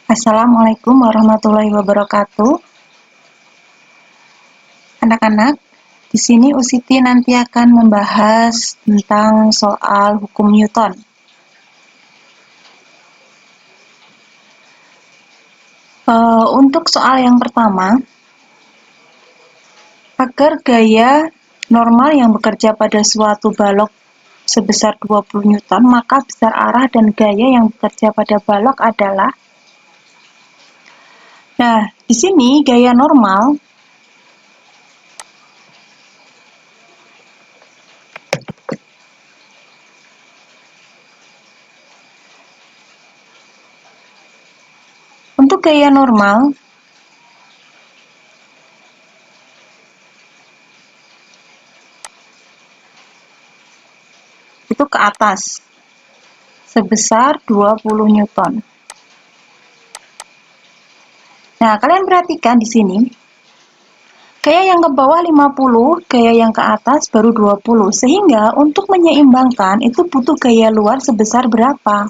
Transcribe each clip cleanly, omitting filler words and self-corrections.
Assalamualaikum warahmatullahi wabarakatuh. Anak-anak, di sini Usiti nanti akan membahas tentang soal hukum Newton. Untuk soal yang pertama, agar gaya normal yang bekerja pada suatu balok sebesar 20 Newton, maka besar arah dan gaya yang bekerja pada balok adalah. Nah, di sini gaya normal untuk gaya normal itu ke atas sebesar 20 Newton. Nah, kalian perhatikan di sini. Gaya yang ke bawah 50, gaya yang ke atas baru 20. Sehingga untuk menyeimbangkan itu butuh gaya luar sebesar berapa?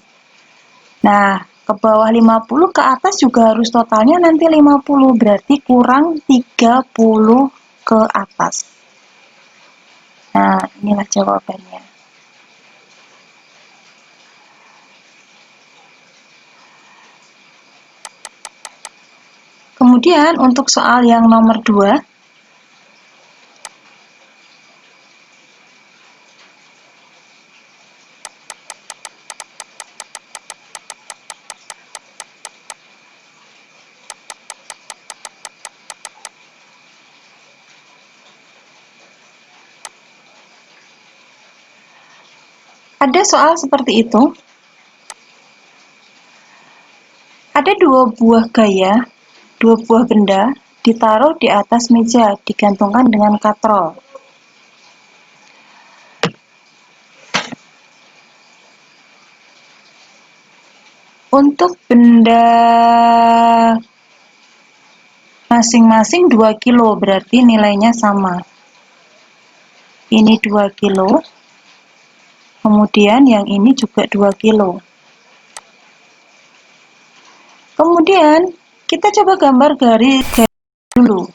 Nah, ke bawah 50, ke atas juga harus totalnya nanti 50. Berarti kurang 30 ke atas. Nah, inilah jawabannya. Kemudian untuk soal yang nomor 2, ada soal seperti itu. Ada dua buah gaya, dua buah benda ditaruh di atas meja, digantungkan dengan katrol. Untuk benda masing-masing 2 kilo, berarti nilainya sama. Ini 2 kilo, kemudian yang ini juga 2 kilo. Kemudian kita coba gambar garis dulu.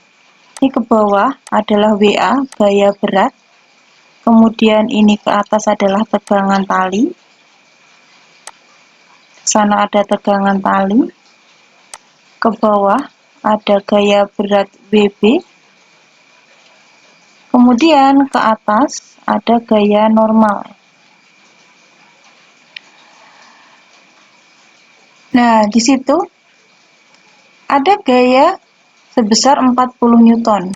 Ini ke bawah adalah WA, gaya berat. Kemudian ini ke atas adalah tegangan tali. Sana ada tegangan tali. Ke bawah ada gaya berat WB. Kemudian ke atas ada gaya normal. Nah, di situ ada gaya sebesar 40 Newton.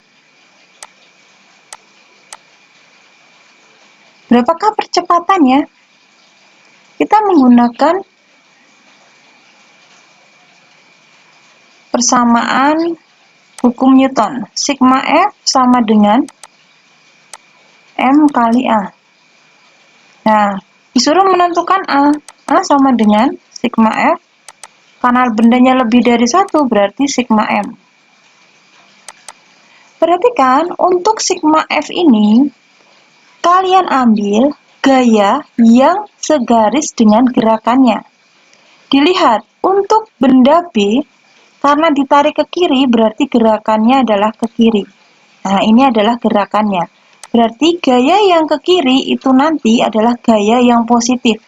Berapakah percepatannya? Kita menggunakan persamaan hukum Newton. Sigma F sama dengan M kali A. Nah, disuruh menentukan A. A sama dengan sigma F. Karena bendanya lebih dari 1, berarti sigma M. Perhatikan, untuk sigma F ini, kalian ambil gaya yang segaris dengan gerakannya. Dilihat, untuk benda B, karena ditarik ke kiri, berarti gerakannya adalah ke kiri. Nah, ini adalah gerakannya. Berarti gaya yang ke kiri itu nanti adalah gaya yang positif.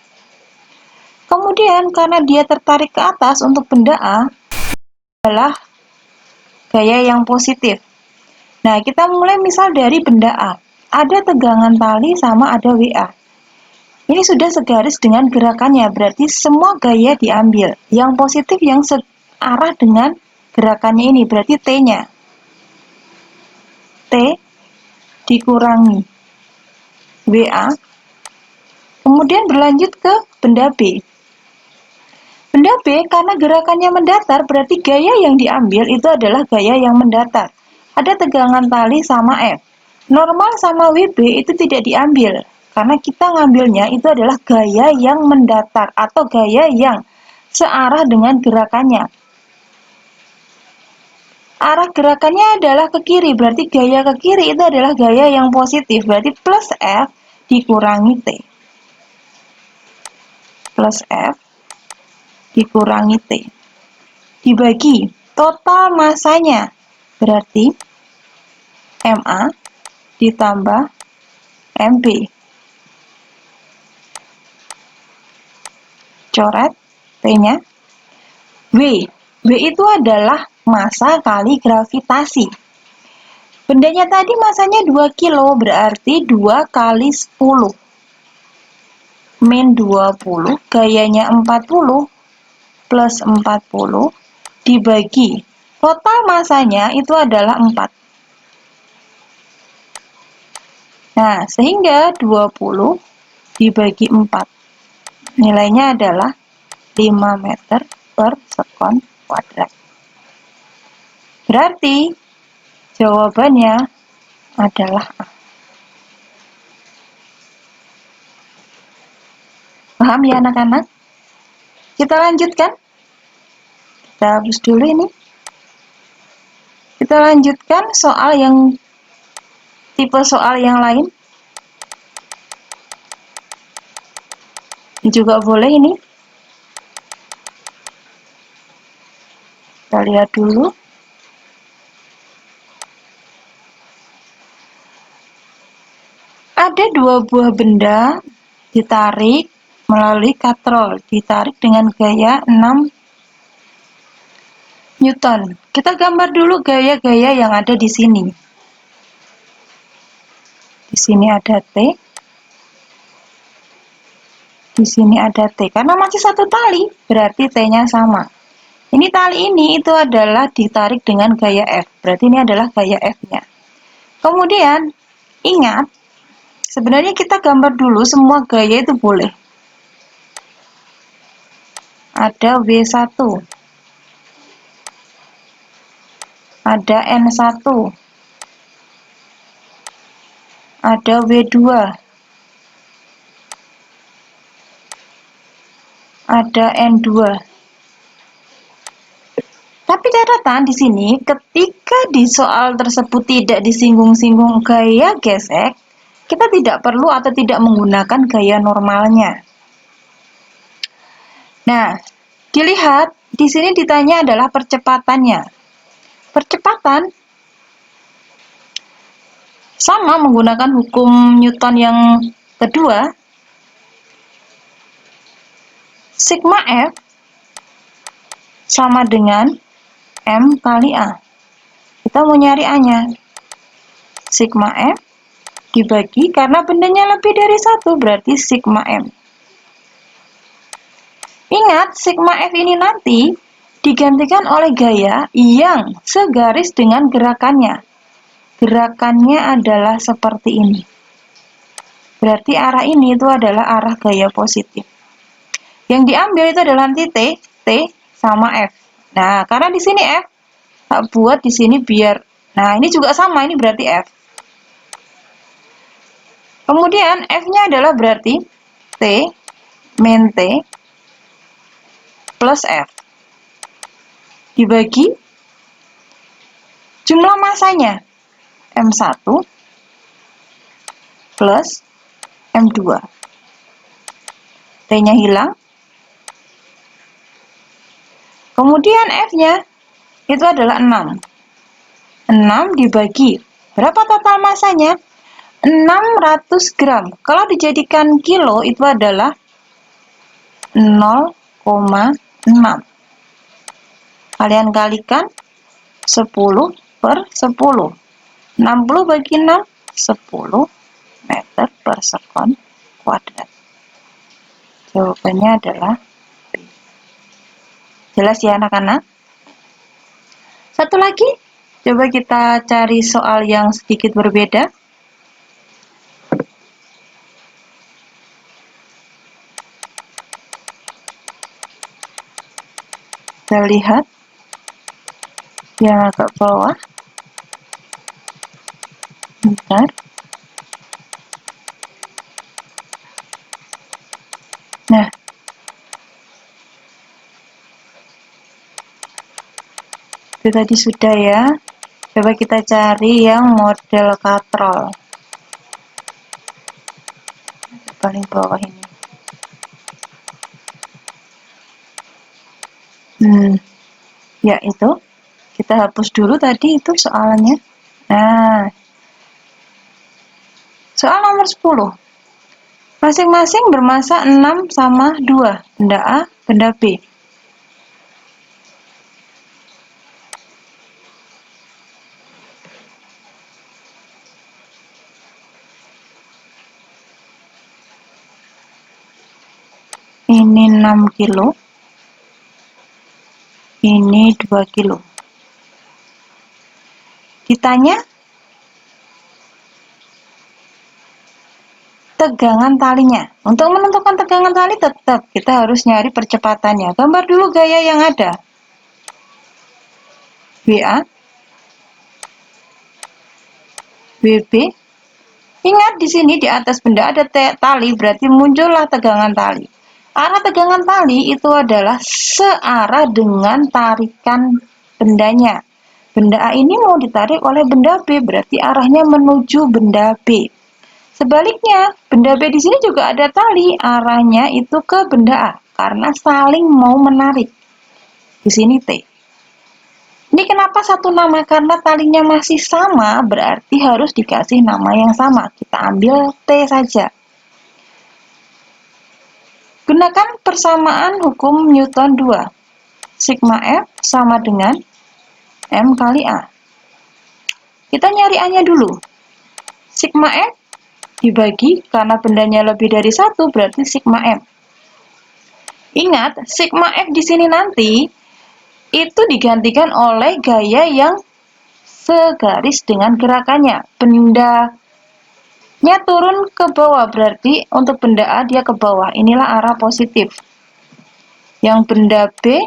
Kemudian, karena dia tertarik ke atas untuk benda A, adalah gaya yang positif. Nah, kita mulai misal dari benda A. Ada tegangan tali sama ada WA. Ini sudah segaris dengan gerakannya, berarti semua gaya diambil. Yang positif yang searah dengan gerakannya ini, berarti T-nya. T dikurangi WA. Kemudian berlanjut ke benda B. Benda B, karena gerakannya mendatar, berarti gaya yang diambil itu adalah gaya yang mendatar. Ada tegangan tali sama F. Normal sama WB itu tidak diambil, karena kita ngambilnya itu adalah gaya yang mendatar atau gaya yang searah dengan gerakannya. Arah gerakannya adalah ke kiri, berarti gaya ke kiri itu adalah gaya yang positif, berarti plus F dikurangi T. Plus F dikurangi T. dibagi total masanya, berarti MA ditambah MB. Coret T-nya. W itu adalah massa kali gravitasi. Bendanya tadi massanya 2 kilo, berarti 2 kali 10. Min 20, gayanya 40, plus 40, dibagi. Total massanya itu adalah 4. Nah, sehingga 20 dibagi 4. Nilainya adalah 5 meter per sekon kuadrat. Berarti jawabannya adalah A. Paham ya anak-anak? Kita lanjutkan. Kita hapus dulu ini. Kita lanjutkan soal yang tipe soal yang lain. Ini juga boleh ini. Kita lihat dulu. Ada 2 buah benda ditarik melalui katrol, ditarik dengan gaya 6 Newton. Kita gambar dulu gaya-gaya yang ada di sini. Di sini ada T. Di sini ada T. Karena masih satu tali, berarti T-nya sama. Ini tali ini itu adalah ditarik dengan gaya F. Berarti ini adalah gaya F-nya. Kemudian, ingat, sebenarnya kita gambar dulu semua gaya itu boleh. Ada W1. Ada N1. Ada W2. Ada N2. Tapi catatan di sini, ketika di soal tersebut tidak disinggung-singgung gaya gesek, kita tidak perlu atau tidak menggunakan gaya normalnya. Nah, dilihat di sini ditanya adalah percepatannya. Percepatan sama menggunakan hukum Newton yang kedua, sigma F sama dengan M kali A. Kita mau nyari A-nya. Sigma F dibagi, karena bendanya lebih dari 1, berarti sigma M. Ingat, sigma F ini nanti digantikan oleh gaya yang segaris dengan gerakannya. Gerakannya adalah seperti ini. Berarti arah ini itu adalah arah gaya positif. Yang diambil itu adalah nanti T sama F. Nah, karena di sini F, tak buat di sini biar, nah ini juga sama, ini berarti F. Kemudian F-nya adalah berarti T min T plus F dibagi jumlah massanya M1 plus M2. T-nya hilang. Kemudian F-nya itu adalah 6. 6 dibagi, berapa total massanya? 600 gram. Kalau dijadikan kilo itu adalah 0,6. Kalian kalikan 10 per 10. 60 bagi 6, 10 meter per sekon kuadrat. Jawabannya adalah B. Jelas ya anak-anak? Satu lagi, coba kita cari soal yang sedikit berbeda. Kita lihat yang agak bawah. Bentar. Nah, itu tadi sudah ya. Coba kita cari yang model katrol. Paling bawah ini. yaitu kita hapus dulu tadi itu soalannya. Nah, soal nomor 10. Masing-masing bermassa 6 sama 2, benda A, benda B. Ini 6 kilo, ini 2 kilo. Ditanya tegangan talinya. Untuk menentukan tegangan tali tetap kita harus nyari percepatannya. Gambar dulu gaya yang ada. WA, WB. Ingat di sini di atas benda ada tali, berarti muncullah tegangan tali. Arah tegangan tali itu adalah searah dengan tarikan bendanya. Benda A ini mau ditarik oleh benda B, berarti arahnya menuju benda B. Sebaliknya, benda B di sini juga ada tali, arahnya itu ke benda A karena saling mau menarik. Di sini T. Ini kenapa satu nama? Karena talinya masih sama, berarti harus dikasih nama yang sama. Kita ambil T saja. Gunakan persamaan hukum Newton 2. Sigma F sama dengan M kali A. Kita nyari A-nya dulu. Sigma F dibagi, karena bendanya lebih dari 1, berarti sigma M. Ingat, sigma F di sini nanti itu digantikan oleh gaya yang segaris dengan gerakannya. Bendanya turun ke bawah, berarti untuk benda A dia ke bawah. Inilah arah positif. Yang benda B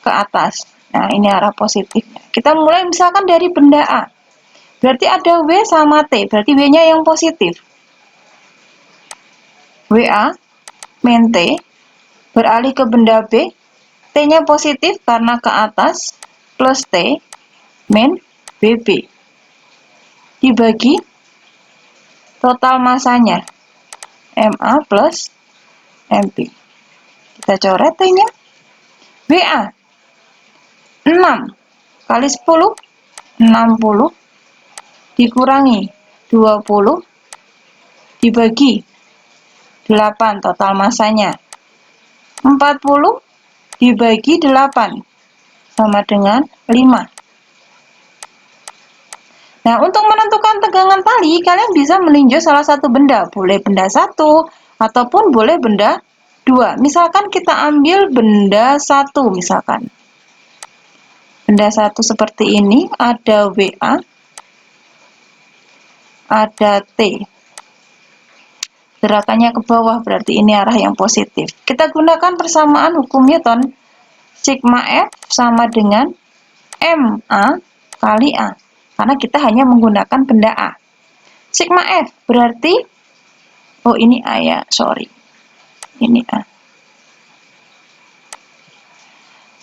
ke atas. Nah, ini arah positifnya. Kita mulai misalkan dari benda A. Berarti ada W sama T, berarti W-nya yang positif. WA min T beralih ke benda B, T-nya positif karena ke atas, plus T min BB. Dibagi total masanya, MA plus MP. Kita coret T-nya. WA 6 kali 10, 60 dikurangi 20 dibagi 8 total masanya. 40 dibagi 8 sama dengan 5. Nah, untuk menentukan tegangan tali, kalian bisa meninjau salah satu benda. Boleh benda 1 ataupun boleh benda 2. Misalkan kita ambil benda 1 misalkan. Benda 1 seperti ini, ada WA, ada T. Gerakannya ke bawah, berarti ini arah yang positif. Kita gunakan persamaan hukum Newton. Sigma F sama dengan MA kali A. Karena kita hanya menggunakan benda A. Sigma F berarti, oh ini A ya, sorry. Ini A.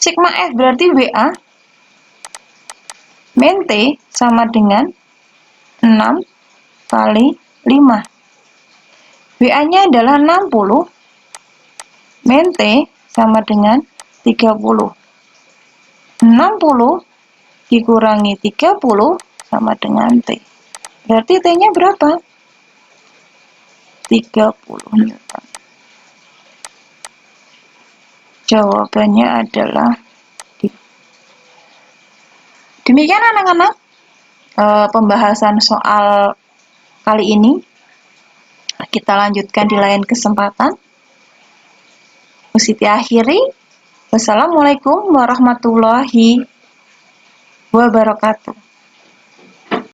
Sigma F berarti WA min T sama dengan 6 kali 5. WA-nya adalah 60, min T sama dengan 30. 60 dikurangi 30 sama dengan T. Berarti T-nya berapa? 30 Newton. Jawabannya adalah D. Demikian anak-anak pembahasan soal kali ini. Kita lanjutkan di lain kesempatan. Siti akhiri. Wassalamualaikum warahmatullahi wabarakatuh.